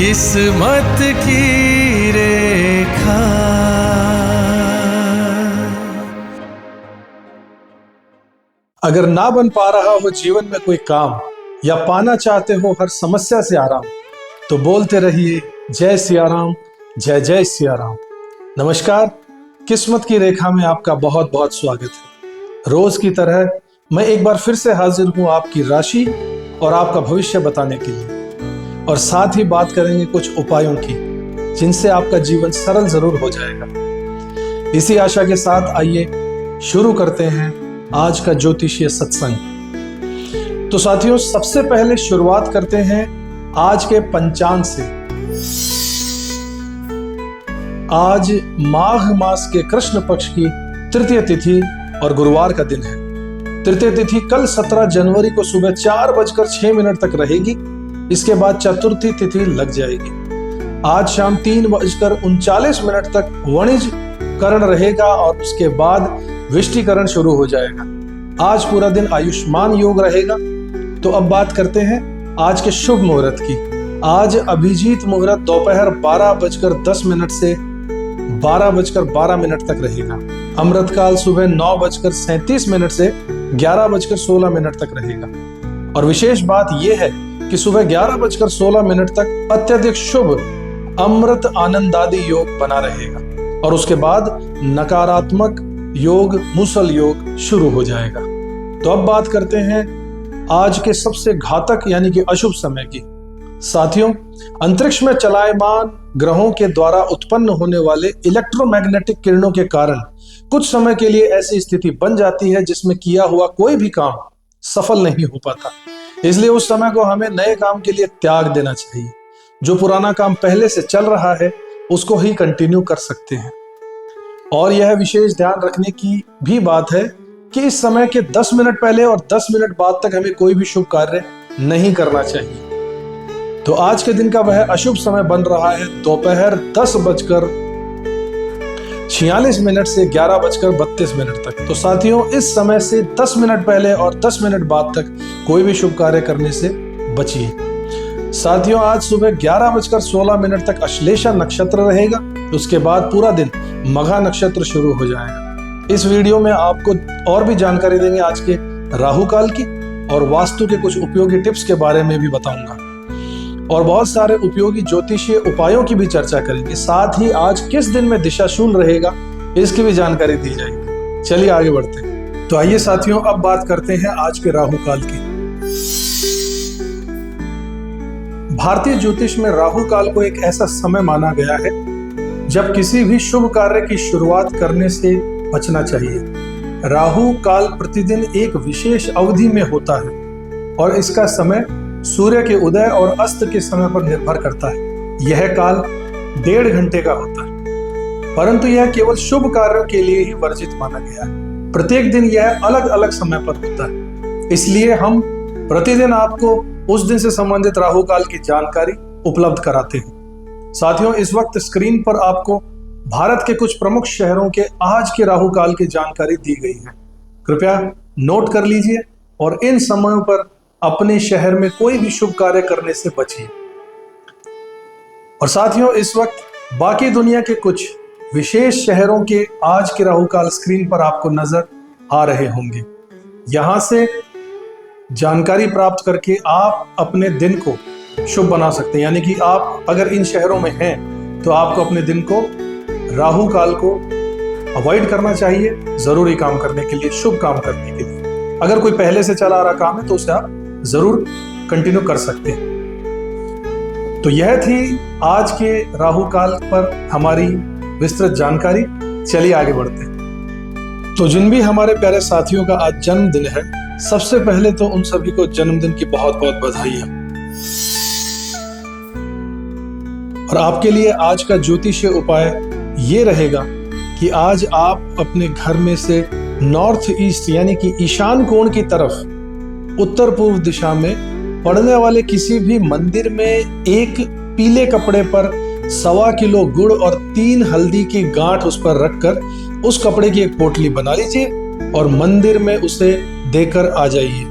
किस्मत की रेखा। अगर ना बन पा रहा हो जीवन में कोई काम, या पाना चाहते हो हर समस्या से आराम, तो बोलते रहिए जय सिया राम, जय जय सिया राम। नमस्कार, किस्मत की रेखा में आपका बहुत बहुत स्वागत है। रोज की तरह मैं एक बार फिर से हाजिर हूं आपकी राशि और आपका भविष्य बताने के लिए, और साथ ही बात करेंगे कुछ उपायों की जिनसे आपका जीवन सरल जरूर हो जाएगा। इसी आशा के साथ आइए शुरू करते हैं आज का ज्योतिषीय सत्संग। तो साथियों, सबसे पहले शुरुआत करते हैं आज के पंचांग से। आज माघ मास के कृष्ण पक्ष की तृतीय तिथि और गुरुवार का दिन है। तृतीय तिथि कल 17 जनवरी को सुबह 4:06 तक रहेगी। इसके बाद चतुर्थी तिथि लग जाएगी। आज शाम 3:39 तक वणिज करण रहेगा और उसके बाद विष्टिकरण शुरू हो जाएगा। आज पूरा दिन आयुष्मान योग रहेगा। तो अब बात करते हैं आज के शुभ मुहूर्त की। आज अभिजीत मुहूर्त दोपहर 12:10 से 12:12 तक रहेगा। अमृत काल सुबह 9:37 से 11:16 तक रहेगा। और विशेष बात यह है कि सुबह 11:16 तक अत्यधिक शुभ अमृत आनंदादि योग बना रहेगा और उसके बाद नकारात्मक योग मूसल योग शुरू हो जाएगा। तो अब बात करते हैं आज के सबसे घातक यानी कि अशुभ समय की। साथियों, अंतरिक्ष में चलायमान ग्रहों के द्वारा उत्पन्न होने वाले इलेक्ट्रोमैग्नेटिक किरणों के कारण कुछ समय के लिए ऐसी स्थिति बन जाती है जिसमें किया हुआ कोई भी काम सफल नहीं हो पाता। इसलिए उस समय को हमें नए काम के लिए त्याग देना चाहिए। जो पुराना काम पहले से चल रहा है उसको ही कंटिन्यू कर सकते हैं। और यह विशेष ध्यान रखने की भी बात है कि इस समय के 10 मिनट पहले और 10 मिनट बाद तक हमें कोई भी शुभ कार्य नहीं करना चाहिए। तो आज के दिन का वह अशुभ समय बन रहा है दोपहर 10:46 से 11:32 तक। तो साथियों, इस समय से 10 मिनट पहले और 10 मिनट बाद तक कोई भी शुभ कार्य करने से बचिए। साथियों, आज सुबह 11:16 तक अश्लेषा नक्षत्र रहेगा। उसके बाद पूरा दिन मघा नक्षत्र शुरू हो जाएगा। इस वीडियो में आपको और भी जानकारी देंगे आज के राहु काल की, और वास्तु के कुछ उपयोगी टिप्स के बारे में भी बताऊंगा, और बहुत सारे उपयोगी ज्योतिषीय उपायों की भी चर्चा करेंगे। साथ ही आज किस दिन में दिशाशूल रहेगा इसकी भी जानकारी दी जाएगी। चलिए आगे बढ़ते हैं। तो आइए साथियों, अब बात करते हैं आज के राहु काल की। भारतीय ज्योतिष में राहु काल को एक ऐसा समय माना गया है जब किसी भी शुभ कार्य की शुरुआत करने से बचना चाहिए। राहु काल प्रतिदिन एक विशेष अवधि में होता है और इसका समय सूर्य के उदय और अस्त के समय पर निर्भर करता है। यह काल 1.5 घंटे का होता है, परंतु यह केवल शुभ कार्यों के लिए ही वर्जित माना गया है। प्रत्येक दिन यह अलग अलग समय पर होता है, इसलिए हम प्रतिदिन आपको उस दिन से संबंधित राहु काल की जानकारी उपलब्ध कराते हैं। साथियों, इस वक्त स्क्रीन पर आपको भारत के कुछ प्रमुख शहरों के आज के राहु काल की जानकारी दी गई है। कृपया नोट कर लीजिए और इन समयों पर अपने शहर में कोई भी शुभ कार्य करने से बचिए। और साथियों, इस वक्त बाकी दुनिया के कुछ विशेष शहरों के आज के राहु काल स्क्रीन पर आपको नजर आ रहे होंगे। यहां से जानकारी प्राप्त करके आप अपने दिन को शुभ बना सकते हैं। यानी कि आप अगर इन शहरों में हैं तो आपको अपने दिन को, राहु काल को अवॉइड करना चाहिए जरूरी काम करने के लिए, शुभ काम करने के लिए। अगर कोई पहले से चला आ रहा काम है तो उसे आप जरूर कंटिन्यू कर सकते हैं। तो यह थी आज के राहु काल पर हमारी विस्तृत जानकारी। चलिए आगे बढ़ते हैं। तो जिन भी हमारे प्यारे साथियों का आज जन्मदिन है, सबसे पहले तो उन सभी को जन्मदिन की बहुत बहुत बधाई है। और आपके लिए आज का ज्योतिषीय उपाय ये रहेगा कि आज आप अपने घर में से नॉर्थ ईस्ट यानी कि ईशान कोण की तरफ उत्तर पूर्व दिशा में पड़ने वाले किसी भी मंदिर में एक पीले कपड़े पर 1.25 किलो गुड़ और 3 हल्दी की गांठ उस पर रखकर उस कपड़े की एक पोटली बना लीजिए और मंदिर में उसे देकर आ जाइए।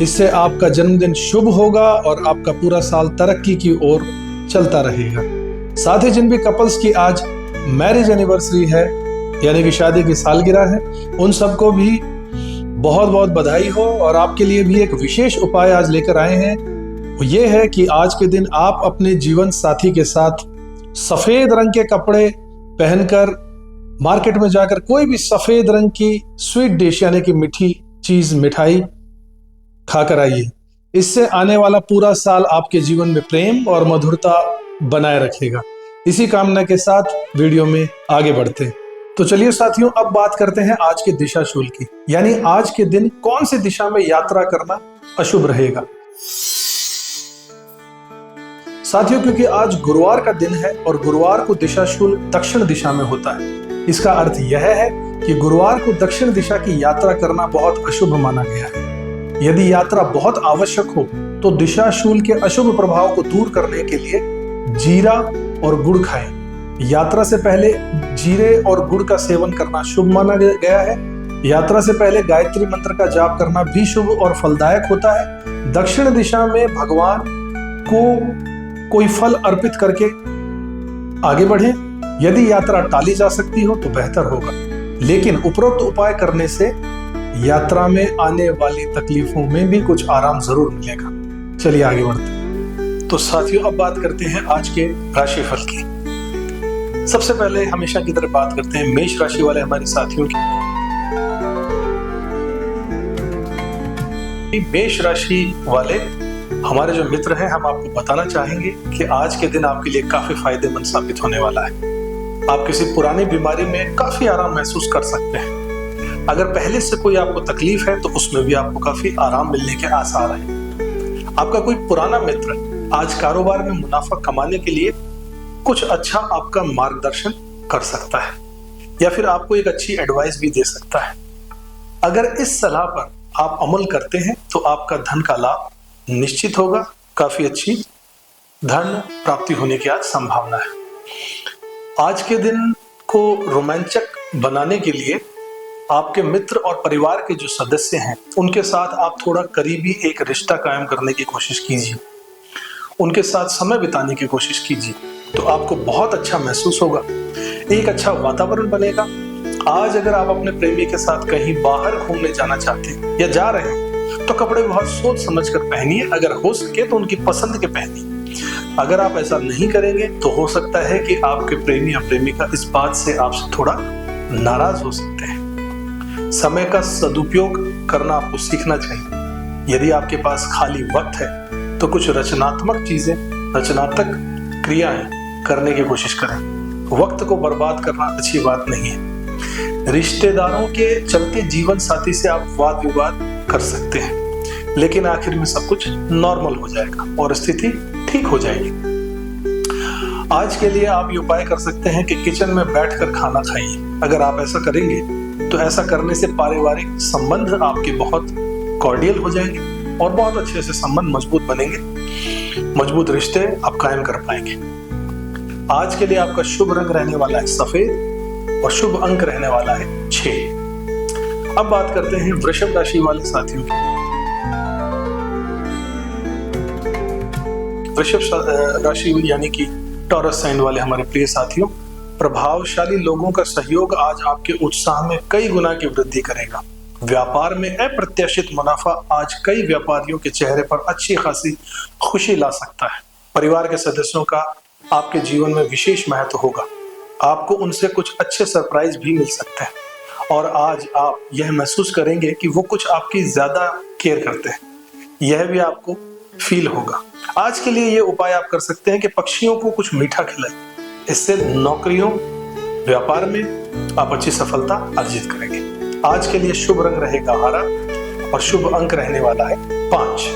इससे आपका जन्मदिन शुभ होगा और आपका पूरा साल तरक्की की ओर चलता रहेगा। साथ ही जिन भी कपल्स की आज मैरिज एनिवर्सरी है, यानी कि शादी की सालगिरह है, उन सबको भी बहुत बहुत बधाई हो। और आपके लिए भी एक विशेष उपाय आज लेकर आए हैं। वो ये है कि आज के दिन आप अपने जीवन साथी के साथ सफेद रंग के कपड़े पहनकर मार्केट में जाकर कोई भी सफेद रंग की स्वीट डिश यानी कि मीठी चीज, मिठाई खाकर आइए। इससे आने वाला पूरा साल आपके जीवन में प्रेम और मधुरता बनाए रखेगा। इसी कामना के साथ वीडियो में आगे बढ़ते हैं। तो चलिए साथियों, अब बात करते हैं आज के दिशाशूल की, यानी आज के दिन कौन सी दिशा में यात्रा करना अशुभ रहेगा। साथियों, क्योंकि आज गुरुवार का दिन है और गुरुवार को दिशाशूल दक्षिण दिशा में होता है, इसका अर्थ यह है कि गुरुवार को दक्षिण दिशा की यात्रा करना बहुत अशुभ माना गया है। यदि यात्रा बहुत आवश्यक हो तो दिशाशूल के अशुभ प्रभाव को दूर करने के लिए जीरा और गुड़ खाएं। यात्रा से पहले जीरे और गुड़ का सेवन करना शुभ माना गया है। यात्रा से पहले गायत्री मंत्र का जाप करना भी शुभ और फलदायक होता है। दक्षिण दिशा में भगवान को कोई फल अर्पित करके आगे बढ़ें। यदि यात्रा टाली जा सकती हो तो बेहतर होगा, लेकिन उपरोक्त उपाय करने से यात्रा में आने वाली तकलीफों में भी कुछ आराम जरूर मिलेगा। चलिए आगे बढ़ते हैं। तो साथियों, अब बात करते हैं आज के राशिफल की। सबसे पहले हमेशा की तरह बात करते हैं मेष राशि वाले हमारे साथियों की। मेष राशि वाले हमारे जो मित्र हैं, हम आपको बताना चाहेंगे कि आज के दिन आपके लिए काफी फायदेमंद साबित होने वाला है। आप किसी पुरानी बीमारी में काफी आराम महसूस कर सकते हैं। अगर पहले से कोई आपको तकलीफ है तो उसमें भी आपको काफी आराम मिलने के आसार हैं। आपका कोई पुराना मित्र आज कारोबार में मुनाफा कमाने के लिए कुछ अच्छा आपका मार्गदर्शन कर सकता है, या फिर आपको एक अच्छी एडवाइस भी दे सकता है। अगर इस सलाह पर आप अमल करते हैं तो आपका धन का लाभ निश्चित होगा। काफी अच्छी धन प्राप्ति होने की आज संभावना है। आज के दिन को रोमांचक बनाने के लिए आपके मित्र और परिवार के जो सदस्य हैं, उनके साथ आप थोड़ा करीबी एक रिश्ता कायम करने की कोशिश कीजिए। उनके साथ समय बिताने की कोशिश कीजिए, तो आपको बहुत अच्छा महसूस होगा। एक अच्छा वातावरण बनेगा। आज अगर आप अपने प्रेमी के साथ कहीं बाहर घूमने जाना चाहते हैं या जा रहे हैं तो कपड़े बहुत सोच समझ कर पहनिए। अगर हो सके तो उनकी पसंद के पहनिए। अगर आप ऐसा नहीं करेंगे तो हो सकता है कि आपके प्रेमी या प्रेमिका इस बात से आपसे थोड़ा नाराज हो सकते हैं। समय का सदुपयोग करना आपको सीखना चाहिए। यदि आपके पास खाली वक्त है तो कुछ रचनात्मक चीजें, रचनात्मक क्रियाएं करने की कोशिश करें। वक्त को बर्बाद करना अच्छी बात नहीं है। रिश्तेदारों के चलते जीवन साथी से आप वाद विवाद कर सकते हैं, लेकिन आखिर में सब कुछ नॉर्मल हो जाएगा और स्थिति ठीक हो जाएगी। आज के लिए आप ये उपाय कर सकते हैं कि किचन में बैठकर खाना खाइए। अगर आप ऐसा करेंगे तो ऐसा करने से पारिवारिक संबंध आपके बहुत कॉर्डियल हो जाएंगे और बहुत अच्छे से संबंध मजबूत बनेंगे। मजबूत रिश्ते आप कायम कर पाएंगे। आज के लिए आपका शुभ रंग रहने वाला है सफेद और शुभ अंक रहने वाला है 6। अब बात करते हैं वृषभ राशि वाले साथियों की। वृषभ राशि यानी कि टॉरस साइन वाले हमारे प्रिय साथियों, प्रभावशाली लोगों का सहयोग आज आपके उत्साह में कई गुना की वृद्धि करेगा। व्यापार में अप्रत्याशित मुनाफा आज कई व्यापारियों के चेहरे पर अच्छी खासी खुशी ला सकता है। परिवार के सदस्यों का आपके जीवन में विशेष महत्व होगा। आपको उनसे कुछ अच्छे सरप्राइज भी मिल सकते हैं और आज आप यह महसूस करेंगे कि वो कुछ आपकी ज्यादा केयर करते हैं। यह भी आपको फील होगा। आज के लिए ये उपाय आप कर सकते हैं कि पक्षियों को कुछ मीठा खिलाएं। इससे नौकरियों, व्यापार में आप अच्छी सफलता अर्जित करेंगे। आज के लिए शुभ रंग रहेगा हरा और शुभ अंक रहने वाला है 5।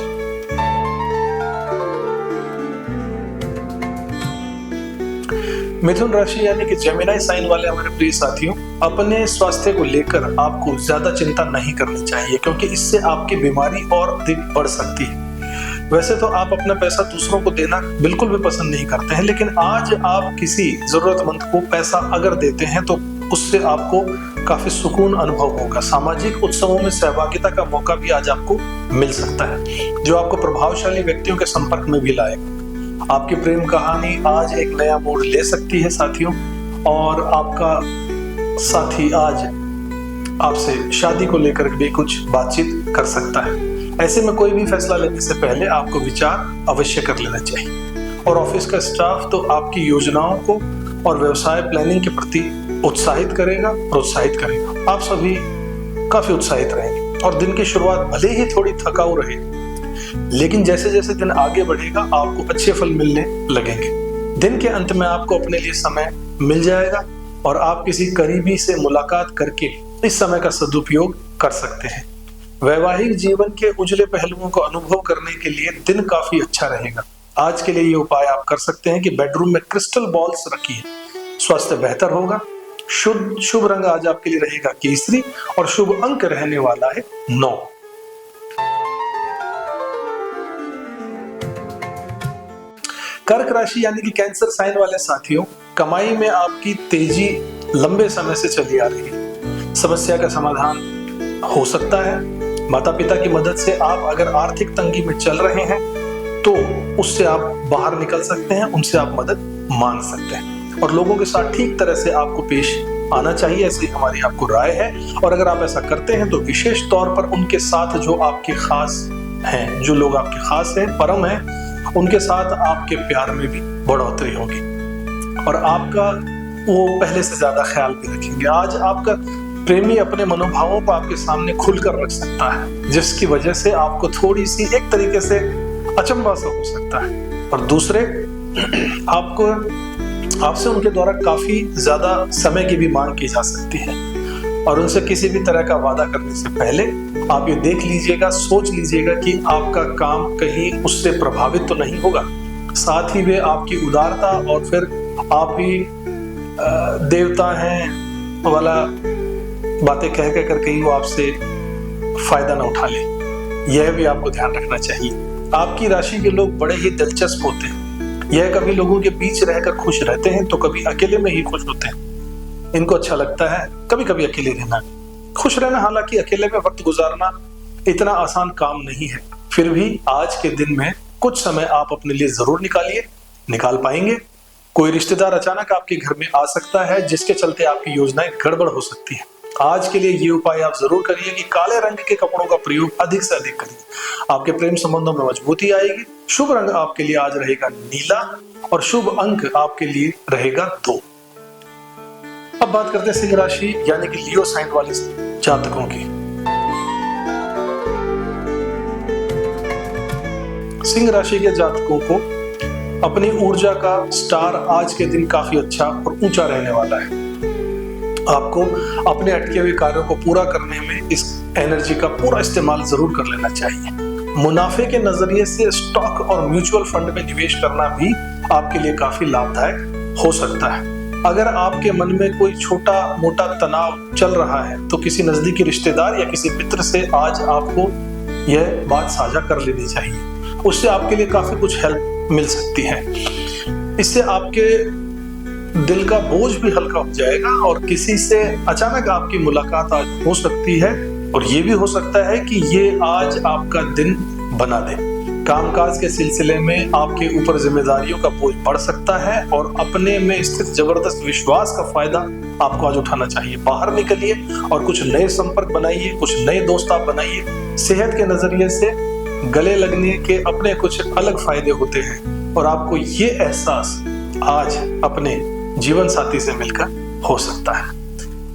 मिथुन राशि यानी कि जेमिनी साइन वाले हमारे प्रिय साथियों, अपने स्वास्थ्य को लेकर आपको ज्यादा चिंता नहीं करनी चाहिए, क्योंकि इससे आपकी बीमारी और अधिक बढ़ सकती है। वैसे तो आप अपना पैसा दूसरों को देना बिल्कुल भी पसंद नहीं करते हैं, लेकिन आज आप किसी जरूरतमंद को पैसा अगर देते हैं तो उससे आपको काफी सुकून अनुभव होगा। सामाजिक उत्सवों में सहभागिता का मौका भी आज आपको मिल सकता है, जो आपको प्रभावशाली व्यक्तियों के संपर्क में भी लाएगा। आपकी प्रेम कहानी आज एक नया मोड़ ले सकती है साथियों, और आपका साथी आज आपसे शादी को लेकर भी कुछ बातचीत कर सकता है। ऐसे में कोई भी फैसला लेने से पहले आपको विचार अवश्य कर लेना चाहिए। और ऑफिस का स्टाफ तो आपकी योजनाओं को और व्यवसाय प्लानिंग के प्रति उत्साहित करेगा, प्रोत्साहित करेगा। आप सभी काफी उत्साहित रहेंगे और दिन की शुरुआत भले ही थोड़ी थकाऊ रहे, लेकिन जैसे जैसे दिन आगे बढ़ेगा आपको अच्छे फल मिलने लगेंगे। दिन के अंत में आपको अपने लिए समय मिल जाएगा और आप किसी करीबी से मुलाकात करके इस समय का सदुपयोग कर सकते हैं। वैवाहिक जीवन के उजले पहलुओं को अनुभव करने के लिए दिन काफी अच्छा रहेगा। आज के लिए ये उपाय आप कर सकते हैं कि बेडरूम में क्रिस्टल बॉल्स रखिए, स्वास्थ्य बेहतर होगा। शुभ रंग आज आपके लिए रहेगा केसरी और शुभ अंक रहने वाला है 9। कर्क राशि यानी कि कैंसर साइन वाले साथियों, कमाई में आपकी तेजी लंबे समय से चली आ रही है। समस्या का समाधान हो सकता है। माता पिता की मदद से आप अगर आर्थिक तंगी में चल रहे हैं तो उससे आप बाहर निकल सकते हैं, उनसे आप मदद मांग सकते हैं और लोगों के साथ ठीक तरह से आपको पेश आना चाहिए, ऐसी हमारी आपको राय है। और अगर आप ऐसा करते हैं तो विशेष तौर पर उनके साथ जो आपके खास हैं, जो लोग आपके खास हैं, परम हैं, उनके साथ आपके प्यार में भी बढ़ोतरी होगी और आपका वो पहले से ज्यादा ख्याल भी रखेंगे। आज आपका प्रेमी अपने मनोभावों को आपके सामने खुलकर रख सकता है, जिसकी वजह से आपको थोड़ी सी एक तरीके से अचंभा सा हो सकता है। और दूसरे आपसे उनके द्वारा काफी ज्यादा समय की भी मांग की जा सकती है और उनसे किसी भी तरह का वादा करने से पहले आप ये देख लीजिएगा, सोच लीजिएगा कि आपका काम कहीं उससे प्रभावित तो नहीं होगा। साथ ही वे आपकी उदारता और फिर आप ही देवता हैं वाला बातें कह कर कहीं वो आपसे फायदा ना उठा ले, यह भी आपको ध्यान रखना चाहिए। आपकी राशि के लोग बड़े ही दिलचस्प होते हैं। यह कभी लोगों के बीच रहकर खुश रहते हैं तो कभी अकेले में ही खुश होते हैं। इनको अच्छा लगता है कभी कभी अकेले रहना, खुश रहना। हालांकि अकेले में वक्त गुजारना इतना आसान काम नहीं है, फिर भी आज के दिन में कुछ समय आप अपने लिए जरूर निकाल पाएंगे। कोई रिश्तेदार अचानक आपके घर में आ सकता है, जिसके चलते आपकी योजनाएं गड़बड़ हो सकती है। आज के लिए ये उपाय आप जरूर करिए कि काले रंग के कपड़ों का प्रयोग अधिक से अधिक करिए। आपके प्रेम संबंधों में मजबूती आएगी। शुभ रंग आपके लिए आज रहेगा नीला और शुभ अंक आपके लिए रहेगा 2। अब बात करते हैं सिंह राशि यानी कि लियो साइन वाले जातकों की। सिंह राशि के जातकों को अपनी ऊर्जा का स्टार आज के दिन काफी अच्छा और ऊंचा रहने वाला है। आपको अपने अटके हुए कार्यों को पूरा करने में इस एनर्जी का पूरा इस्तेमाल जरूर कर लेना चाहिए। मुनाफे के नजरिए से स्टॉक और म्यूचुअल फंड में निवेश करना भी आपके लिए काफी लाभदायक हो सकता है। अगर आपके मन में कोई छोटा मोटा तनाव चल रहा है तो किसी नजदीकी रिश्तेदार या किसी मित्र से आज आपको यह बात साझा कर लेनी चाहिए। उससे आपके लिए काफी कुछ हेल्प मिल सकती है। इससे आपके दिल का बोझ भी हल्का हो जाएगा और किसी से अचानक आपकी मुलाकात आज हो सकती है और ये भी हो सकता है कि ये आज आपका दिन बना दे। कामकाज के सिलसिले में आपके ऊपर जिम्मेदारियों का बोझ बढ़ सकता है और अपने में स्थित जबरदस्त विश्वास का फायदा आपको आज उठाना चाहिए। बाहर निकलिए और कुछ नए संपर्क बनाइए, कुछ नए दोस्त आप बनाइए। सेहत के नजरिए से गले लगने के अपने कुछ अलग फायदे होते हैं और आपको ये एहसास आज अपने जीवन साथी से मिलकर हो सकता है।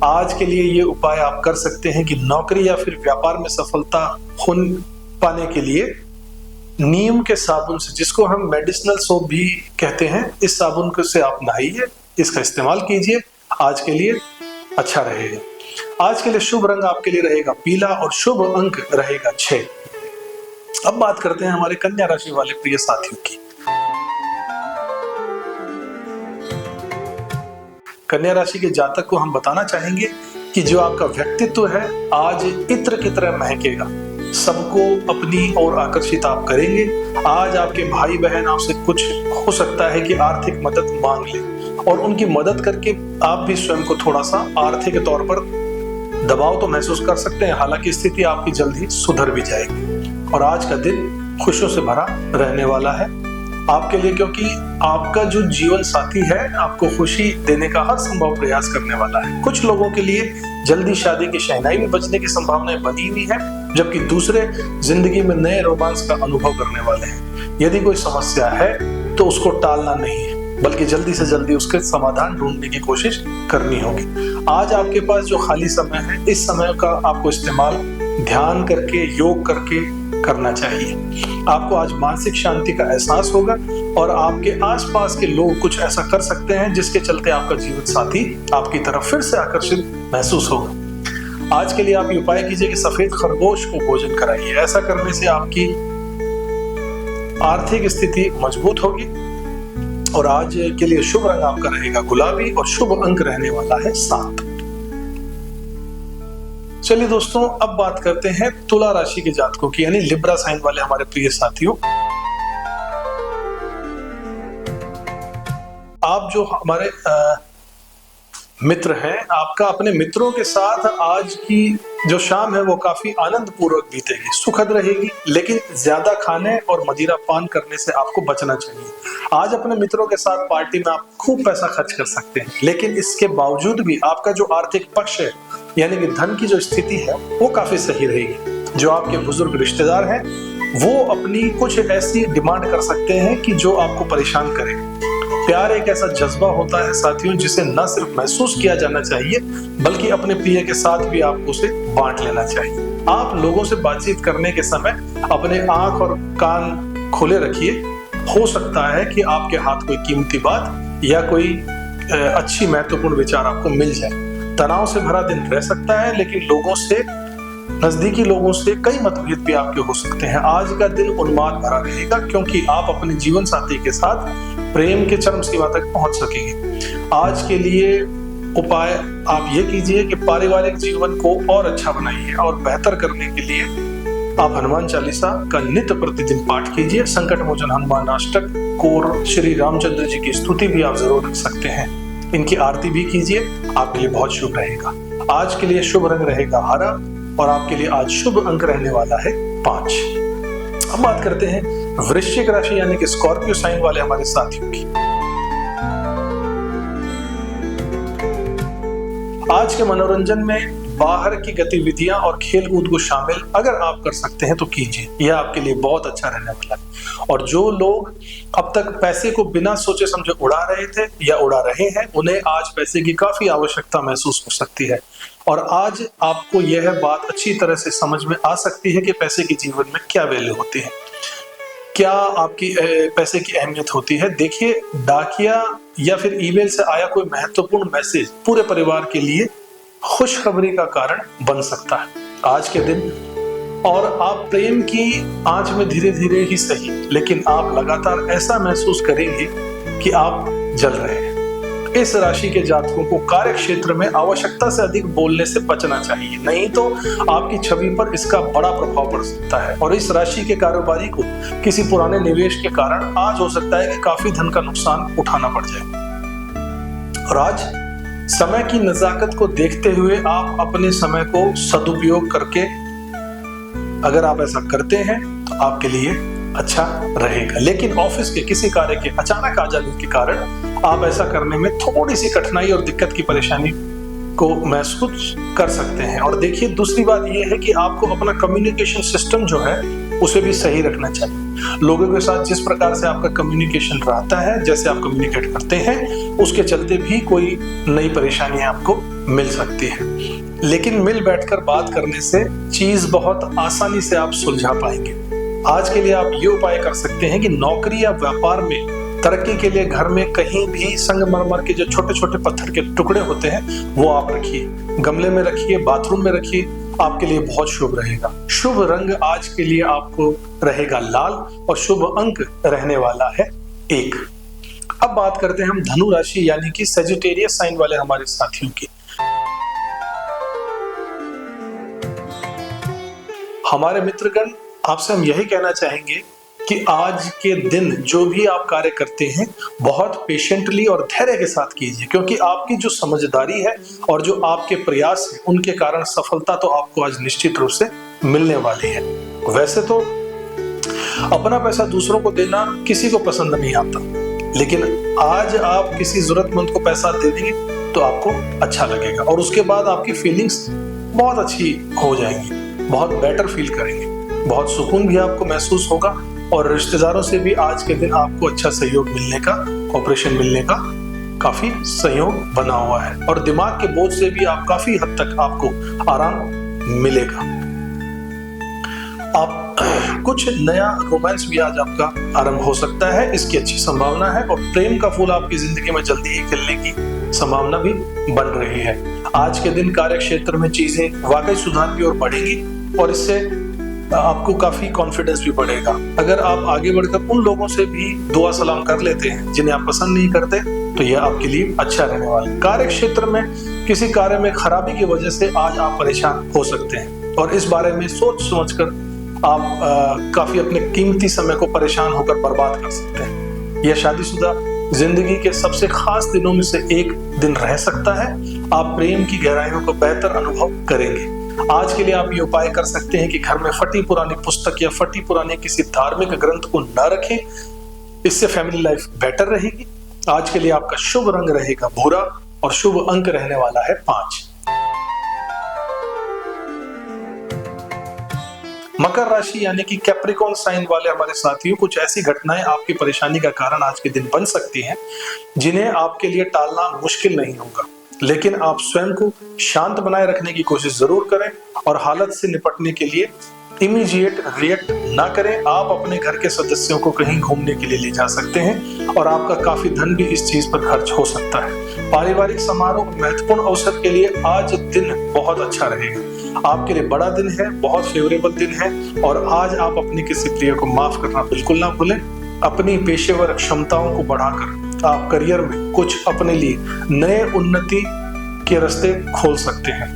आज के लिए ये उपाय आप कर सकते हैं कि नौकरी या फिर व्यापार में सफलता पाने के लिए नीम के साबुन से, जिसको हम मेडिसिनल सोप भी कहते हैं, इस साबुन से आप नहाइए, इसका इस्तेमाल कीजिए। आज के लिए अच्छा रहेगा। आज के लिए शुभ रंग आपके लिए रहेगा पीला और शुभ अंक रहेगा 6। अब बात करते हैं हमारे कन्या राशि वाले प्रिय साथियों की। कन्या राशि के जातक को हम बताना चाहेंगे कि जो आपका व्यक्तित्व है आज इत्र की तरह महकेगा। सबको अपनी ओर आकर्षित आप करेंगे। आज आपके भाई बहन आपसे कुछ हो सकता है कि आर्थिक मदद मांग ले और उनकी मदद करके आप भी स्वयं को थोड़ा सा आर्थिक तौर पर दबाव तो महसूस कर सकते हैं। हालांकि स्थिति आपकी जल्द ही सुधर भी जाएगी और आज का दिन खुशियों से भरा रहने वाला है। आपके लिए, क्योंकि आपका जो जीवन साथी है आपको खुशी देने का हर संभव प्रयास करने वाला है। कुछ लोगों के लिए जल्दी शादी की शहनाई में बचने की संभावनाएं बनी हुई है, जबकि दूसरे जिंदगी में नए रोमांस का अनुभव करने वाले हैं। यदि कोई समस्या है तो उसको टालना नहीं है, बल्कि जल्दी से जल्दी उसके समाधान ढूंढने की कोशिश करनी होगी। आज आपके पास जो खाली समय है, इस समय का आपको इस्तेमाल ध्यान करके, योग करके करना चाहिए। आपको आज मानसिक शांति का एहसास होगा और आपके आसपास के लोग कुछ ऐसा कर सकते हैं जिसके चलते आपका जीवन साथी आपकी तरफ फिर से आकर्षित महसूस होगा। आज के लिए आप ये उपाय कीजिए कि सफेद खरगोश को भोजन कराइए। ऐसा करने से आपकी आर्थिक स्थिति मजबूत होगी। और आज के लिए शुभ रंग आपका रहेगा गुलाबी और शुभ अंक रहने वाला है 7। चलिए दोस्तों, अब बात करते हैं तुला राशि के जातकों की, यानी लिब्रा साइन वाले हमारे प्रिय साथियों। आप जो हमारे मित्र हैं, आपका अपने मित्रों के साथ आज की जो शाम है वो काफी आनंद पूर्वक बीतेगी, सुखद रहेगी, लेकिन ज्यादा खाने और मदिरा पान करने से आपको बचना चाहिए। आज अपने मित्रों के साथ पार्टी में आप खूब पैसा खर्च कर सकते हैं, लेकिन इसके बावजूद भी आपका जो आर्थिक पक्ष है, यानी कि धन की जो स्थिति है, वो काफी सही रहेगी। जो आपके बुजुर्ग रिश्तेदार हैं वो अपनी कुछ ऐसी डिमांड कर सकते हैं कि जो आपको परेशान करेगा। प्यार एक ऐसा जज्बा होता है साथियों, जिसे न सिर्फ महसूस किया जाना चाहिए बल्कि अपने प्रिय के साथ भी आपको उसे बांट लेना चाहिए। आप लोगों से बातचीत करने के समय अपने आंख और कान खोले रखिए। हो सकता है कि आपके हाथ कोई कीमती बात या कोई अच्छी महत्वपूर्ण विचार आपको मिल जाए। तनाव से भरा दिन रह सकता है, लेकिन लोगों से, नजदीकी लोगों से कई मतभेद भी आपके हो सकते हैं। आज का दिन उन्माद भरा रहेगा, क्योंकि आप अपने जीवन साथी के साथ प्रेम के चरम सीमा तक पहुंच सकेंगे। आज के लिए उपाय आप ये कीजिए कि पारिवारिक जीवन को और अच्छा बनाइए, और बेहतर करने के लिए आप हनुमान चालीसा का नित्य प्रतिदिन पाठ कीजिए। संकट मोचन हनुमान अष्टक और श्री रामचंद्र जी की स्तुति भी आप जरूर रख सकते हैं। इनकी आरती भी कीजिए, आपके लिए बहुत शुभ रहेगा। आज के लिए शुभ रंग रहेगा हरा और आपके लिए आज शुभ अंक रहने वाला है 5। अब बात करते हैं वृश्चिक राशि यानी कि स्कॉर्पियो साइन वाले हमारे साथियों की। आज के मनोरंजन में बाहर की गतिविधियां और खेल कूद को शामिल अगर आप कर सकते हैं तो कीजिए, यह आपके लिए बहुत अच्छा रहने वाला है। और जो लोग अब तक पैसे को बिना सोचे समझे उड़ा रहे थे या उड़ा रहे हैं, उन्हें आज पैसे की काफी आवश्यकता महसूस हो सकती है। और आज आपको यह बात अच्छी तरह से समझ में आ सकती है कि पैसे की जीवन में क्या वैल्यू होती है, क्या आपकी पैसे की अहमियत होती है। देखिए, डाकिया या फिर ईमेल से आया कोई महत्वपूर्ण मैसेज पूरे परिवार के लिए खुशखबरी का कारण बन सकता है आज के दिन। और आप प्रेम की आंच में धीरे धीरे ही सही, लेकिन आप लगातार ऐसा महसूस करेंगे कि आप जल रहे हैं। इस राशि के जातकों को कार्य क्षेत्र में आवश्यकता से अधिक बोलने से बचना चाहिए, नहीं तो आपकी छवि पर इसका बड़ा प्रभाव पड़ सकता है। और इस राशि के कारोबारी को किसी पुराने निवेश के कारण आज हो सकता है कि काफी धन का नुकसान उठाना पड़ जाए। और आज समय की नजाकत को देखते हुए आप अपने समय को सदुपयोग करके अगर आप ऐसा करते हैं तो आपके लिए अच्छा रहेगा। लेकिन ऑफिस के किसी कार्य के अचानक आ जाने के कारण आप ऐसा करने में थोड़ी सी कठिनाई और दिक्कत की परेशानी को महसूस कर सकते हैं। और देखिए, दूसरी बात यह है कि आपको अपना कम्युनिकेशन सिस्टम जो है उसे भी सही रखना चाहिए। लोगों के साथ जिस प्रकार से आपका कम्युनिकेशन रहता है, जैसे आप कम्युनिकेट करते हैं, उसके चलते भी कोई नई परेशानी आपको मिल सकती है। लेकिन मिल बैठकर बात करने से चीज बहुत आसानी से आप सुलझा पाएंगे। आज के लिए आप ये उपाय कर सकते हैं कि नौकरी या व्यापार में तरक्की के लिए घर में कहीं भी संगमरमर के जो छोटे छोटे पत्थर के टुकड़े होते हैं वो आप रखिए, गमले में रखिए, बाथरूम में रखिए, आपके लिए बहुत शुभ रहेगा। शुभ रंग आज के लिए आपको रहेगा लाल और शुभ अंक रहने वाला है 1। अब बात करते हैं हम धनु राशि यानी कि सजिटेरियस साइन वाले हमारे साथियों की। हमारे मित्रगण, आपसे हम यही कहना चाहेंगे कि आज के दिन जो भी आप कार्य करते हैं बहुत पेशेंटली और धैर्य के साथ कीजिए, क्योंकि आपकी जो समझदारी है और जो आपके प्रयास है उनके कारण सफलता तो आपको आज निश्चित रूप से मिलने वाली है। वैसे तो अपना पैसा दूसरों को देना किसी को पसंद नहीं आता, लेकिन आज आप किसी जरूरतमंद को पैसा दे देंगे तो आपको अच्छा लगेगा और उसके बाद आपकी फीलिंग्स बहुत अच्छी हो जाएंगी, बहुत बेटर फील करेंगे, बहुत सुकून भी आपको महसूस होगा और रिश्तेदारों से भी आज के दिन आपको अच्छा सहयोग मिलने का, कोऑपरेशन मिलने का काफी सहयोग बना हुआ है और दिमाग के बोझ से भी आप काफी हद तक आपको आराम मिलेगा। आप कुछ नया रोमांस भी आज आपका आरंभ हो सकता है, इसकी अच्छी संभावना है और प्रेम का फूल आपकी जिंदगी में जल्दी ही खिलने की संभावना भी बन रही है। आज के दिन कार्य क्षेत्र में चीजें वाकई सुधार की ओर बढ़ेंगी और इससे आपको काफी कॉन्फिडेंस भी बढ़ेगा। अगर आप आगे बढ़कर उन लोगों से भी दुआ सलाम कर लेते हैं जिन्हें आप पसंद नहीं करते तो यह आपके लिए अच्छा रहने वाला है। कार्य क्षेत्र में किसी कार्य में खराबी की वजह से आज आप परेशान हो सकते हैं और इस बारे में सोच समझकर आप काफी अपने कीमती समय को परेशान होकर बर्बाद कर सकते हैं। यह शादीशुदा जिंदगी के सबसे खास दिनों में से एक दिन रह सकता है। आप प्रेम की गहराइयों को बेहतर अनुभव करेंगे। आज के लिए आप ये उपाय कर सकते हैं कि घर में फटी पुरानी पुस्तक या फटी पुरानी किसी धार्मिक ग्रंथ को न रखें, इससे फैमिली लाइफ बेटर रहेगी। आज के लिए आपका शुभ रंग रहेगा भूरा और शुभ अंक रहने वाला है 5। मकर राशि यानी कि कैप्रिकॉर्न साइन वाले हमारे साथियों, कुछ ऐसी घटनाएं आपकी परेशानी का कारण आज के दिन बन सकती हैं जिन्हें आपके लिए टालना मुश्किल नहीं होगा, लेकिन आप स्वयं को शांत बनाए रखने की कोशिश जरूर करें और हालत से निपटने के लिए इमीडिएट रिएक्ट ना करें। आप अपने घर के सदस्यों को कहीं घूमने के लिए ले जा सकते हैं और आपका काफी धन भी इस चीज पर खर्च हो सकता है। पारिवारिक समारोह महत्वपूर्ण अवसर के लिए आज दिन बहुत अच्छा रहेगा। आपके लिए बड़ा दिन है, बहुत फेवरेबल दिन है और आज आप अपने किसी प्रिय को माफ करना बिल्कुल ना भूलें। अपनी पेशेवर क्षमताओं को बढ़ाकर आप करियर में कुछ अपने लिए नए उन्नति के रास्ते खोल सकते हैं।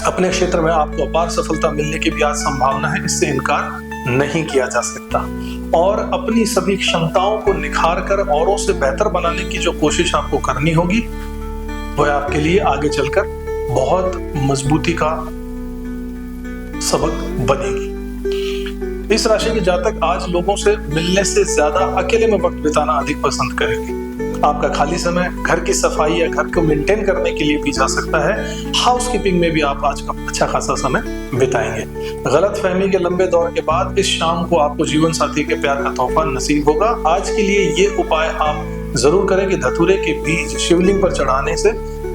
अपने क्षेत्र में आपको अपार सफलता मिलने की भी आज संभावना है, इससे इनकार नहीं किया जा सकता और अपनी सभी क्षमताओं को निखार कर औरों से बेहतर बनाने की जो कोशिश आपको करनी होगी वह आपके लिए आगे चलकर बहुत मजबूती का सबक बनेगी। इस राशि के जातक आज लोगों से मिलने से ज्यादा अकेले में वक्त बिताना अधिक पसंद करेंगे। आपका खाली समय घर की सफाई या घर को मेंटेन करने के लिए भी जा सकता है। हाउसकीपिंग में भी आप आज का अच्छा खासा समय बिताएंगे। गलत फहमी के लंबे दौर के बाद इस शाम को आपको जीवन साथी के प्यार का तोहफा नसीब होगा। आज के लिए ये उपाय आप जरूर करें कि धतूरे के बीज शिवलिंग पर चढ़ाने से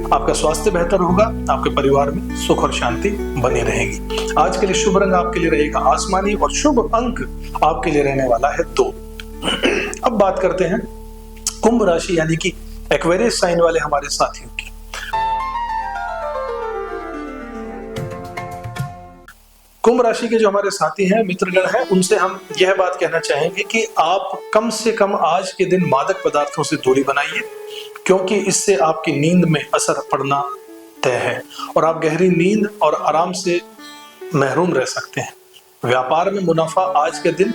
आपका स्वास्थ्य बेहतर होगा, आपके परिवार में सुख और शांति बनी रहेगी। आज के लिए शुभ रंग आपके लिए रहेगा आसमानी और शुभ अंक आपके लिए रहने वाला है 2। अब बात करते हैं कुंभ राशि यानी कि एक्वेरियस साइन वाले हमारे साथियों की। कुंभ राशि के जो हमारे साथी हैं, मित्रगण हैं, उनसे हम यह बात कहना चाहेंगे कि आप कम से कम आज के दिन मादक पदार्थों से दूरी बनाइए, क्योंकि इससे आपकी नींद में असर पड़ना तय है और आप गहरी नींद और आराम से महरूम रह सकते हैं। व्यापार में मुनाफा आज के दिन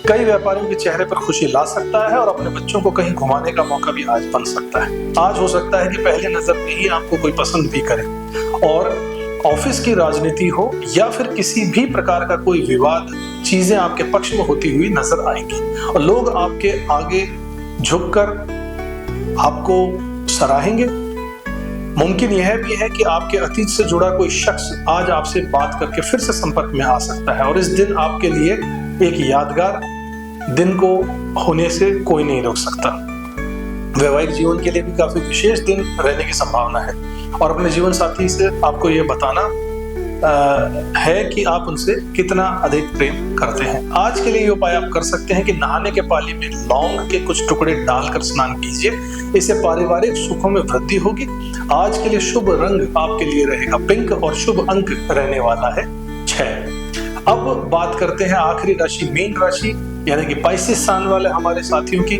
कई व्यापारियों के चेहरे पर खुशी ला सकता है और अपने बच्चों को कहीं घुमाने का मौका भी आज बन सकता है। आज हो सकता है कि पहले नजर में ही आपको कोई पसंद भी करे और ऑफिस की राजनीति हो या फिर किसी भी प्रकार का कोई विवाद, चीजें आपके पक्ष में होती हुई नजर आएंगी और लोग आपके आगे झुककर आपको सराहेंगे। मुमकिन यह भी है कि आपके अतीत से जुड़ा कोई शख्स आज आपसे बात करके फिर से संपर्क में आ सकता है और इस दिन आपके लिए एक यादगार दिन को होने से कोई नहीं रोक सकता। वैवाहिक जीवन के लिए भी काफी विशेष दिन रहने की संभावना है और अपने जीवन साथी से आपको यह बताना है कि आप उनसे कितना अधिक प्रेम करते हैं। आज के लिए ये उपाय आप कर सकते हैं कि नहाने के पानी में लौंग के कुछ टुकड़े डालकर स्नान कीजिए, इससे पारिवारिक सुखों में वृद्धि होगी। आज के लिए शुभ रंग आपके लिए रहेगा पिंक और शुभ अंक रहने वाला है 6। अब बात करते हैं आखिरी राशि मीन राशि यानी कि पाइसेस साइन वाले हमारे साथियों की।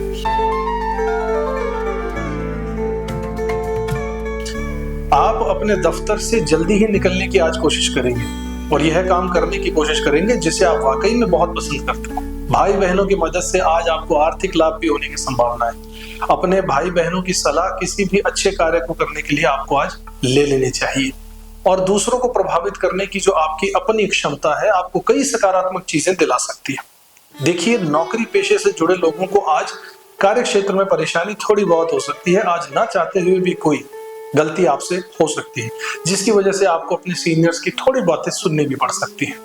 आप अपने दफ्तर से जल्दी ही निकलने की आज कोशिश करेंगे और यह काम करने की कोशिश करेंगे जिसे आप वाकई में बहुत पसंद करते हैं। भाई बहनों की मदद से आज आपको आर्थिक लाभ भी होने की संभावना है। अपने भाई बहनों की सलाह किसी भी अच्छे कार्य को करने के लिए आपको आज ले लेनी चाहिए और दूसरों को प्रभावित करने की जो आपकी अपनी क्षमता है आपको कई सकारात्मक चीजें दिला सकती है। देखिए, नौकरी पेशे से जुड़े लोगों को आज कार्य क्षेत्र में परेशानी थोड़ी बहुत हो सकती है। आज ना चाहते हुए भी कोई गलती आपसे हो सकती है, जिसकी वजह से आपको अपने सीनियर्स की थोड़ी बातें सुननी भी पड़ सकती है।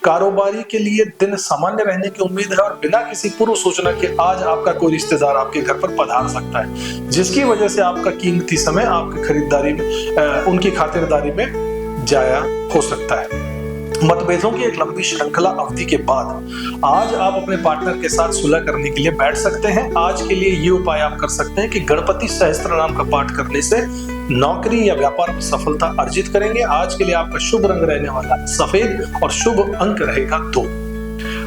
कारोबारी के लिए दिन सामान्य रहने की उम्मीद है और बिना किसी पूर्व सूचना के आज आपका कोई रिश्तेदार आपके घर पर पधार सकता है, जिसकी वजह से आपका कीमती समय आपकी खरीदारी में उनकी खातिरदारी में जाया हो सकता है। मतभेदों की एक लंबी श्रृंखला अवधि के बाद आज आप अपने पार्टनर के साथ सुलह करने के लिए बैठ सकते हैं। आज के लिए ये उपाय आप कर सकते हैं कि गणपति सहस्त्र नाम का पाठ करने से नौकरी या व्यापार में सफलता अर्जित करेंगे। आज के लिए आपका शुभ रंग रहने वाला सफेद और शुभ अंक रहेगा 2।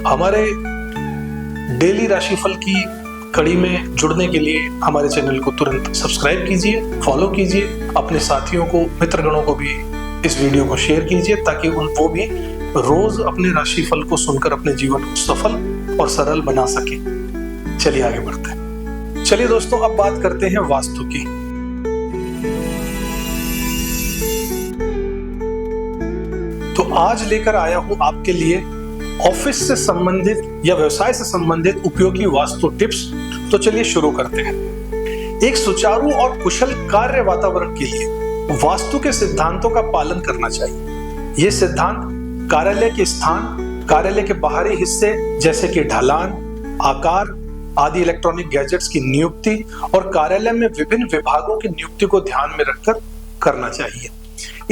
हमारे डेली राशिफल की कड़ी में जुड़ने के लिए हमारे चैनल को तुरंत सब्सक्राइब कीजिए, फॉलो कीजिए, अपने साथियों को, मित्रगणों को भी इस वीडियो को शेयर कीजिए ताकि वो भी रोज अपने राशिफल को सुनकर अपने जीवन को सफल और सरल बना सके। चलिए आगे बढ़ते हैं। चलिए दोस्तों, अब बात करते हैं वास्तु की। तो आज लेकर आया हूं आपके लिए ऑफिस से संबंधित या व्यवसाय से संबंधित उपयोगी वास्तु टिप्स। तो चलिए शुरू करते हैं। एक सुचारू और कुशल कार्य वातावरण के लिए वास्तु के सिद्धांतों का पालन करना चाहिए। ये सिद्धांत कार्यालय के स्थान, कार्यालय के बाहरी हिस्से जैसे कि ढलान, आकार आदि, इलेक्ट्रॉनिक गैजेट्स की नियुक्ति और कार्यालय में विभिन्न विभागों की नियुक्ति को ध्यान में रखकर करना चाहिए।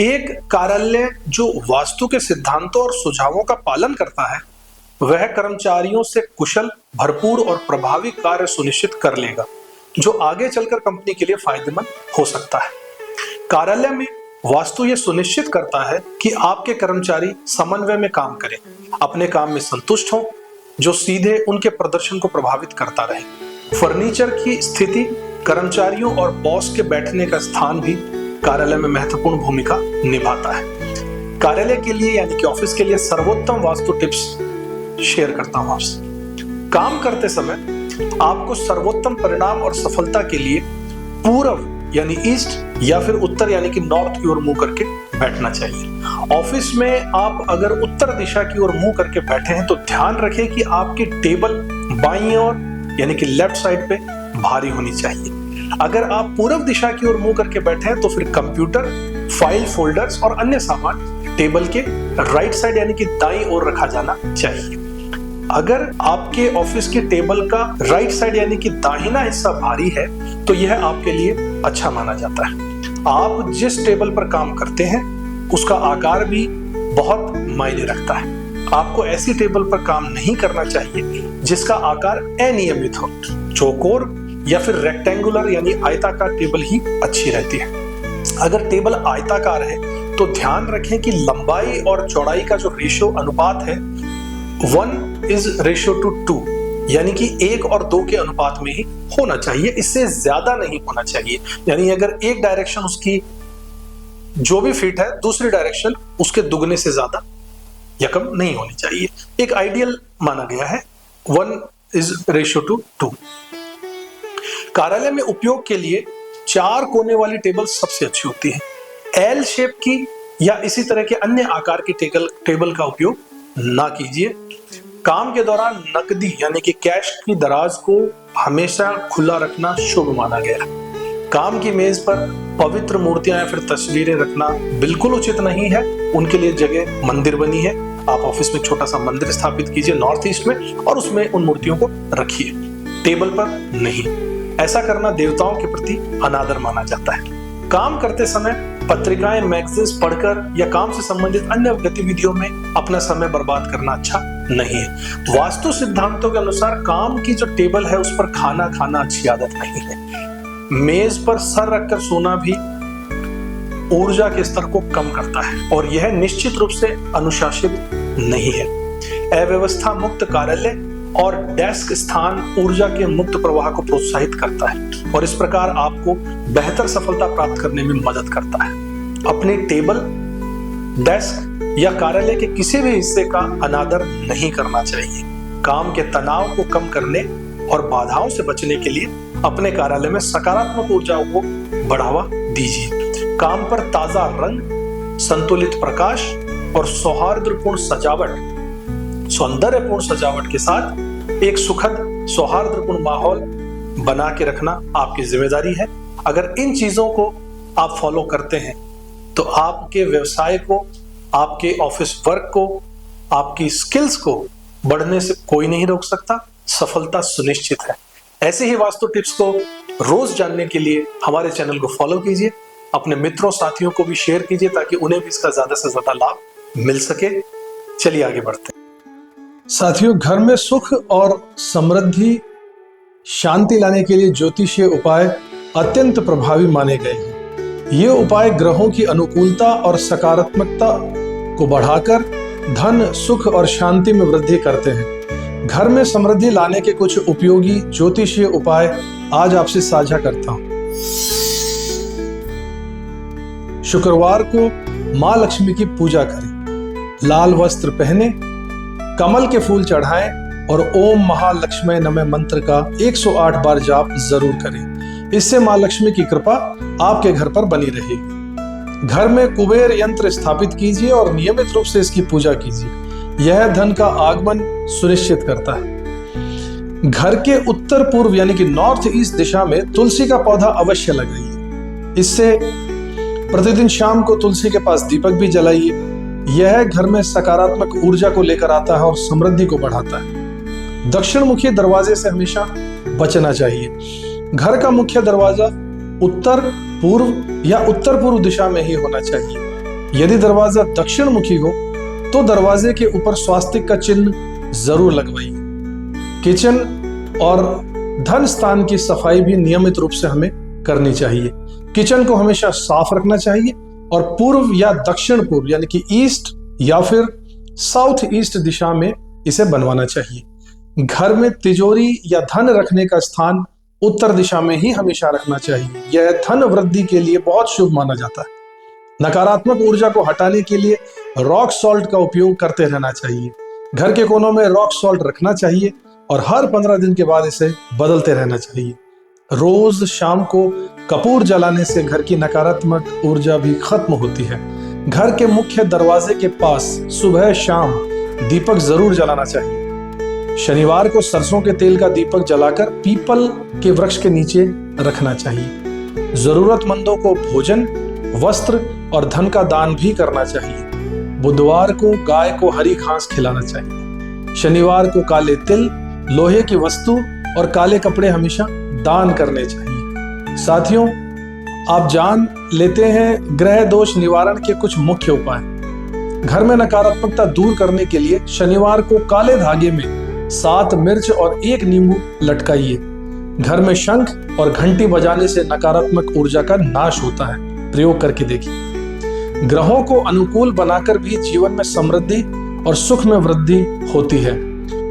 एक कार्यालय जो वास्तु के सिद्धांतों और सुझावों का पालन करता है, वह कर्मचारियों से कुशल, भरपूर और प्रभावी कार्य सुनिश्चित कर लेगा, जो आगे चलकर कंपनी के लिए फायदेमंद हो सकता है। कार्यालय में वास्तु ये सुनिश्चित करता है कि आपके कर्मचारी समन्वय में काम करें, अपने काम में संतुष्ट हों, जो सीधे उनके प्रदर्शन को प्रभावित करता रहे। फर्नीचर की स्थिति, कर्मचारियों और बॉस के बैठने का स्थान भी कार्यालय में महत्वपूर्ण भूमिका निभाता है। कार्यालय के लिए यानी कि ऑफिस के लिए सर्वोत्तम वास्तु टिप्स शेयर करता हूं आपसे। काम करते समय आपको सर्वोत्तम परिणाम और सफलता के लिए पूर्व यानी ईस्ट या फिर उत्तर यानी कि नॉर्थ की ओर मुंह करके बैठना चाहिए। ऑफिस में आप अगर उत्तर दिशा की ओर मुंह करके बैठे हैं तो ध्यान रखें कि आपकी टेबल बाईं ओर यानी कि लेफ्ट साइड पे भारी होनी चाहिए। अगर आप पूर्व दिशा की ओर मुंह करके बैठे हैं तो फिर कंप्यूटर, फाइल, फोल्डर्स और अन्य सामान टेबल के राइट साइड यानी कि दाईं ओर रखा जाना चाहिए। अगर आपके ऑफिस की टेबल का राइट साइड यानी कि दाहिना हिस्सा भारी है तो यह आपके लिए अच्छा माना जाता है। आप जिस टेबल पर काम करते हैं उसका आकार भी बहुत मायने रखता है। आपको ऐसी टेबल पर काम नहीं करना चाहिए जिसका आकार अनियमित हो। चौकोर या फिर रेक्टेंगुलर यानी आयताकार टेबल ही अच्छी रहती है। अगर टेबल आयताकार है तो ध्यान रखें कि लंबाई और चौड़ाई का जो रेशियो अनुपात है 1:2 यानी कि 1 और 2 के अनुपात में ही होना चाहिए, इससे ज्यादा नहीं होना चाहिए। यानी अगर एक डायरेक्शन उसकी जो भी फिट है, दूसरी डायरेक्शन उसके दुगने से ज्यादा या कम नहीं होनी चाहिए। एक आइडियल माना गया है 1:2। कार्यालय में उपयोग के लिए 4 कोने वाली टेबल सबसे अच्छी होती है। एल शेप की या इसी तरह के अन्य आकार की टेबल का उपयोग ना कीजिए। काम के दौरान नकदी यानी कि कैश की दराज को हमेशा खुला रखना शुभ माना गया है। काम की मेज पर पवित्र मूर्तियां या फिर तस्वीरें रखना बिल्कुल उचित नहीं है। उनके लिए जगह मंदिर बनी है। आप ऑफिस में छोटा सा मंदिर स्थापित कीजिए नॉर्थ ईस्ट में और उसमें उन मूर्तियों को रखिए, टेबल पर नहीं। ऐसा करना देवताओं के प्रति अनादर माना जाता है। काम करते समय पत्रिकाएं, मैगजीन्स पढ़कर या काम से संबंधित अन्य गतिविधियों में अपना समय बर्बाद करना अच्छा नहीं है। वास्तु सिद्धांतों के अनुसार काम की जो टेबल है उस पर खाना खाना अच्छी आदत नहीं है। मेज पर सर रखकर सोना भी ऊर्जा के स्तर को कम करता है और यह निश्चित रूप से अनुशासित नहीं है। अव्यवस्था मुक्त कार्यालय और डेस्क स्थान ऊर्जा के मुक्त प्रवाह को प्रोत्साहित करता है और इस प्रकार आपको बेहतर सफलता प्राप्त करने में मदद करता है। अपनी टेबल, डेस्क या कार्यालय के किसी भी हिस्से का अनादर नहीं करना चाहिए। काम के तनाव को कम करने और बाधाओं से बचने के लिए अपने कार्यालय में सकारात्मक ऊर्जाओं को बढ़ावा दीजिए। काम पर ताजा रंग, संतुलित प्रकाश और सौहार्दपूर्ण सजावट, सौंदर्यपूर्ण सजावट के साथ एक सुखद सौहार्दपूर्ण माहौल बना के रखना आपकी जिम्मेदारी है। अगर इन चीजों को आप फॉलो करते हैं तो आपके व्यवसाय को, आपके ऑफिस वर्क को, आपकी स्किल्स को बढ़ने से कोई नहीं रोक सकता। सफलता सुनिश्चित है। ऐसे ही वास्तु टिप्स को रोज जानने के लिए हमारे चैनल को फॉलो कीजिए, अपने मित्रों साथियों को भी शेयर कीजिए ताकि उन्हें भी इसका ज्यादा से ज्यादा लाभ मिल सके। चलिए आगे बढ़ते हैं। साथियों, घर में सुख और समृद्धि, शांति लाने के लिए ज्योतिषीय उपाय अत्यंत प्रभावी माने गए हैं। ये उपाय ग्रहों की अनुकूलता और सकारात्मकता को बढ़ाकर धन, सुख और शांति में वृद्धि करते हैं। घर में समृद्धि लाने के कुछ उपयोगी ज्योतिषीय उपाय आज आपसे साझा करता हूं। शुक्रवार को मां लक्ष्मी की पूजा करें, लाल वस्त्र पहने, कमल के फूल चढ़ाएं और ओम महालक्ष्मी नमः मंत्र का 108 बार जाप जरूर करें। इससे मां लक्ष्मी की कृपा आपके घर पर बनी रहेगी। घर में कुबेर यंत्र स्थापित कीजिए और नियमित रूप से इसकी पूजा कीजिए। यह धन का आगमन सुनिश्चित करता है। घर के उत्तर पूर्व यानी कि नॉर्थ ईस्ट दिशा में तुलसी का पौधा अवश्य लगाइए। इससे प्रतिदिन शाम को तुलसी के पास दीपक भी जलाइए। यह घर में सकारात्मक ऊर्जा को लेकर आता है और समृद्धि को बढ़ाता है। दक्षिण मुखी दरवाजे से हमेशा बचना चाहिए। घर का मुख्य दरवाजा उत्तर पूर्व या उत्तर पूर्व दिशा में ही होना चाहिए। यदि दरवाजा दक्षिण मुखी हो तो दरवाजे के ऊपर स्वास्तिक का चिन्ह जरूर लगवाइए। किचन और धन स्थान की सफाई भी नियमित रूप से हमें करनी चाहिए। किचन को हमेशा साफ रखना चाहिए और पूर्व या दक्षिण पूर्व यानी कि ईस्ट या फिर साउथ ईस्ट दिशा में इसे बनवाना चाहिए। घर में तिजोरी या धन रखने का स्थान उत्तर दिशा में ही हमेशा रखना चाहिए। यह धन वृद्धि के लिए बहुत शुभ माना जाता है। नकारात्मक ऊर्जा को हटाने के लिए रॉक सॉल्ट का उपयोग करते रहना चाहिए। घर के कोनों में रॉक सॉल्ट रखना चाहिए और हर 15 दिन के बाद इसे बदलते रहना चाहिए। रोज शाम को कपूर जलाने से घर की नकारात्मक ऊर्जा भी खत्म होती है। घर के मुख्य दरवाजे के पास सुबह शाम दीपक जरूर जलाना चाहिए। शनिवार को सरसों के तेल का दीपक जलाकर पीपल के वृक्ष के नीचे रखना चाहिए। जरूरतमंदों को भोजन, वस्त्र और धन का दान भी करना चाहिए। बुधवार को गाय को हरी घास खिलाना चाहिए। शनिवार को काले तिल, लोहे की वस्तु और काले कपड़े हमेशा दान करने चाहिए। साथियों, आप जान लेते हैं ग्रह दोष निवारण के कुछ मुख्य उपाय। घर में नकारात्मकता दूर करने के लिए शनिवार को काले धागे में 7 मिर्च और 1 नींबू लटकाइए। घर में शंख और घंटी बजाने से नकारात्मक ऊर्जा का नाश होता है। प्रयोग करके देखिए। ग्रहों को अनुकूल बनाकर भी जीवन में समृद्धि और सुख में वृद्धि होती है।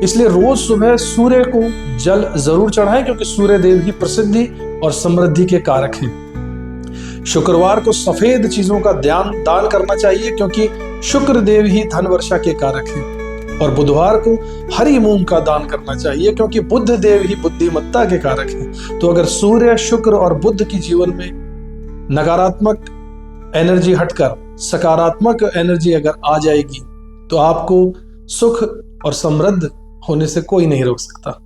इसलिए रोज सुबह सूर्य को जल जरूर चढ़ाएं क्योंकि सूर्य देव ही प्रसिद्धि और समृद्धि के कारक हैं। शुक्रवार को सफेद चीजों का दान करना चाहिए क्योंकि शुक्र देव ही धन वर्षा के कारक हैं। और बुधवार को हरी मूंग का दान करना चाहिए क्योंकि बुध देव ही बुद्धिमत्ता के कारक हैं। तो अगर सूर्य, शुक्र और बुध की जीवन में नकारात्मक एनर्जी हटकर सकारात्मक एनर्जी अगर आ जाएगी तो आपको सुख और समृद्ध होने से कोई नहीं रोक सकता।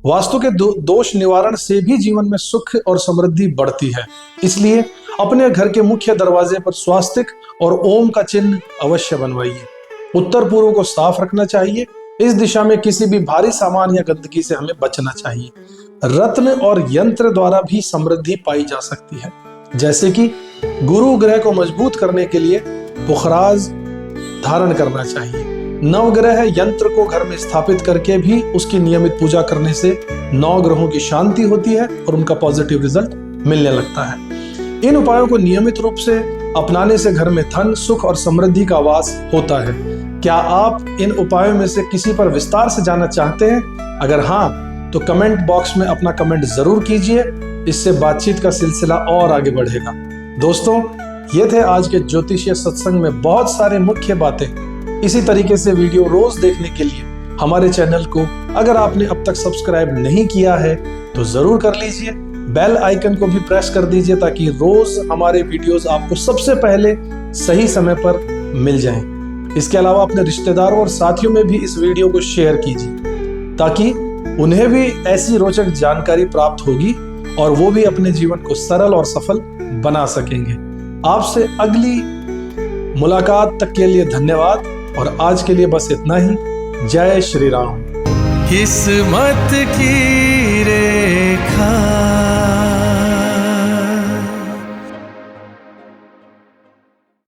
वास्तु के दोष निवारण से भी जीवन में सुख और समृद्धि बढ़ती है। इसलिए अपने घर के मुख्य दरवाजे पर स्वास्तिक और ओम का चिन्ह अवश्य बनवाइए। उत्तर पूर्व को साफ रखना चाहिए। इस दिशा में किसी भी भारी सामान या गंदगी से हमें बचना चाहिए। रत्न और यंत्र द्वारा भी समृद्धि पाई जा सकती है, जैसे कि गुरु ग्रह को मजबूत करने के लिए पुखराज धारण करना चाहिए। नवग्रह यंत्र को घर में स्थापित करके भी उसकी नियमित पूजा करने से 9 ग्रहों की शांति होती है और उनका पॉजिटिव रिजल्ट मिलने लगता है। इन उपायों को नियमित रूप से अपनाने से घर में धन, सुख और समृद्धि का वास होता है। क्या आप इन उपायों में से किसी पर विस्तार से जानना चाहते हैं? अगर हाँ, तो कमेंट बॉक्स में अपना कमेंट जरूर कीजिए। इससे बातचीत का सिलसिला और आगे बढ़ेगा। दोस्तों, ये थे आज के ज्योतिषीय सत्संग में बहुत सारे मुख्य बातें। इसी तरीके से वीडियो रोज देखने के लिए हमारे चैनल को अगर आपने अब तक सब्सक्राइब नहीं किया है तो जरूर कर लीजिए। बेल आइकन को भी प्रेस कर दीजिए ताकि रोज हमारे वीडियोस आपको सबसे पहले सही समय पर मिल जाएं। इसके अलावा अपने रिश्तेदारों और साथियों में भी इस वीडियो को शेयर कीजिए ताकि उन्हें भी ऐसी रोचक जानकारी प्राप्त होगी और वो भी अपने जीवन को सरल और सफल बना सकेंगे। आपसे अगली मुलाकात तक के लिए धन्यवाद और आज के लिए बस इतना ही। जय श्री राम। किस्मत की रेखा